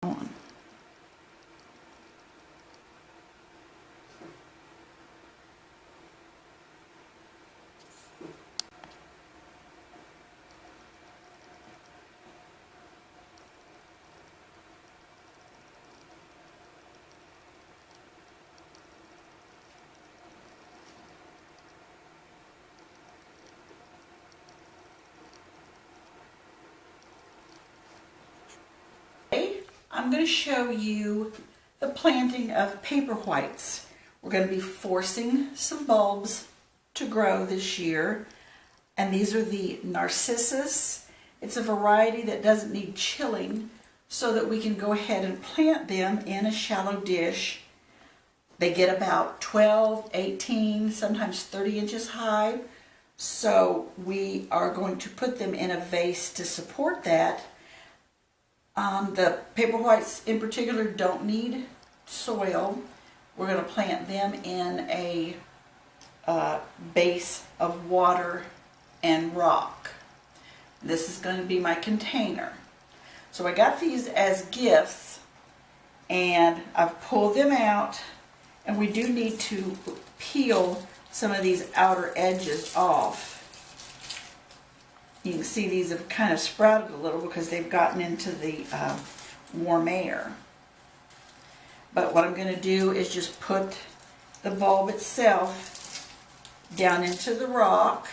on. I'm going to show you the planting of Paperwhites. We're going to be forcing some bulbs to grow this year, and these are the Narcissus. It's a variety that doesn't need chilling, so that we can go ahead and plant them in a shallow dish. They get about 12, 18, sometimes 30 inches high, so we are going to put them in a vase to support that. The Paperwhites in particular don't need soil. We're going to plant them in a base of water and rock. This is going to be my container. So I got these as gifts, and I've pulled them out, and we do need to peel some of these outer edges off. You can see these have kind of sprouted a little because they've gotten into the warm air. But what I'm going to do is just put the bulb itself down into the rock.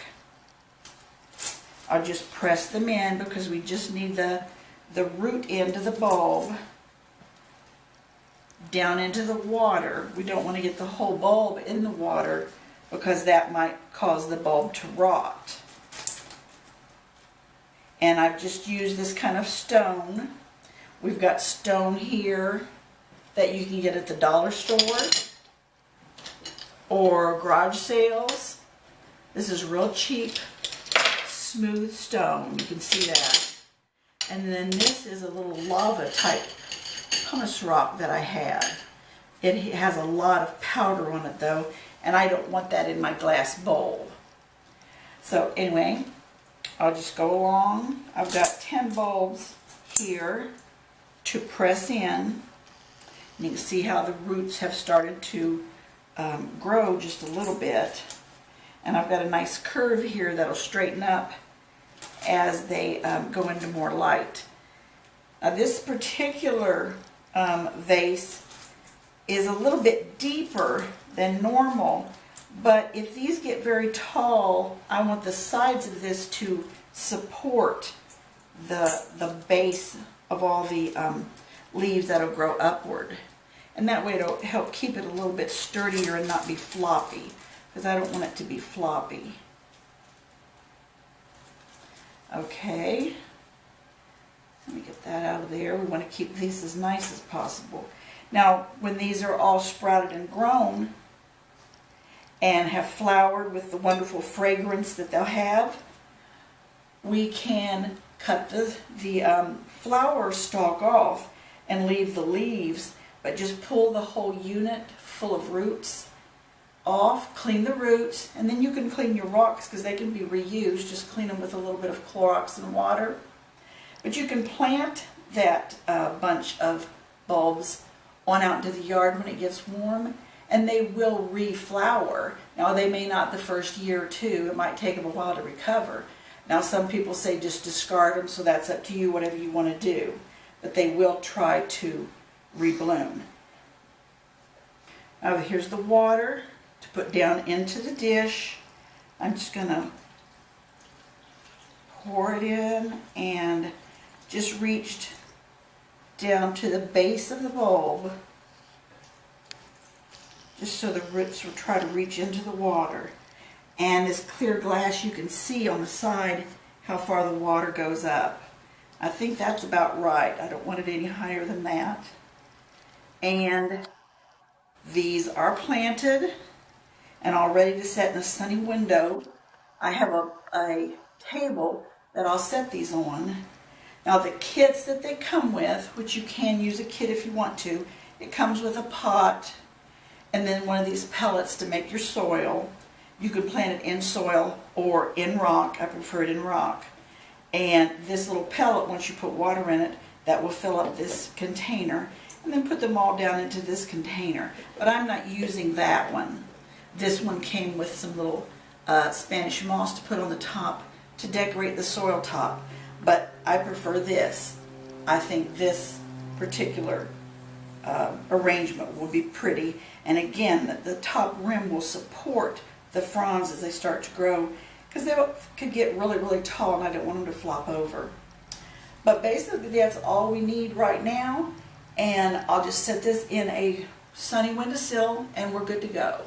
I'll just press them in because we just need the root end of the bulb down into the water. We don't want to get the whole bulb in the water because that might cause the bulb to rot. And I've just used this kind of stone. We've got stone here that you can get at the dollar store or garage sales. This is real cheap, smooth stone. You can see that. And then this is a little lava type pumice rock that I had. It has a lot of powder on it though, and I don't want that in my glass bowl. So anyway, I'll just go along. I've got 10 bulbs here to press in. And you can see how the roots have started to grow just a little bit. And I've got a nice curve here that'll straighten up as they go into more light. Now this particular vase is a little bit deeper than normal, but if these get very tall, I want the sides of this to support the base of all the leaves that'll grow upward. And that way it'll help keep it a little bit sturdier and not be floppy, because I don't want it to be floppy. Okay, let me get that out of there. We want to keep these as nice as possible. Now, when these are all sprouted and grown and have flowered with the wonderful fragrance that they'll have, we can cut the flower stalk off and leave the leaves, but just pull the whole unit full of roots off, clean the roots, and then you can clean your rocks because they can be reused. Just clean them with a little bit of Clorox and water. But you can plant that bunch of bulbs on out into the yard when it gets warm, and they will reflower. Now they may not the first year or two. It might take them a while to recover. Now some people say just discard them, so that's up to you, whatever you want to do. But they will try to rebloom. Now here's the water to put down into the dish. I'm just going to pour it in and just reached down to the base of the bulb, just so the roots will try to reach into the water. And this clear glass, you can see on the side how far the water goes up. I think that's about right. I don't want it any higher than that. And these are planted and all ready to set in a sunny window. I have a table that I'll set these on. Now the kits that they come with, which you can use a kit if you want to, it comes with a pot and then one of these pellets to make your soil. You can plant it in soil or in rock. I prefer it in rock. And this little pellet, once you put water in it, that will fill up this container, and then put them all down into this container. But I'm not using that one. This one came with some little Spanish moss to put on the top to decorate the soil top, but I prefer this. I think this particular arrangement will be pretty, and again the top rim will support the fronds as they start to grow, because they could get really tall and I don't want them to flop over. But basically that's all we need right now, and I'll just set this in a sunny windowsill and we're good to go.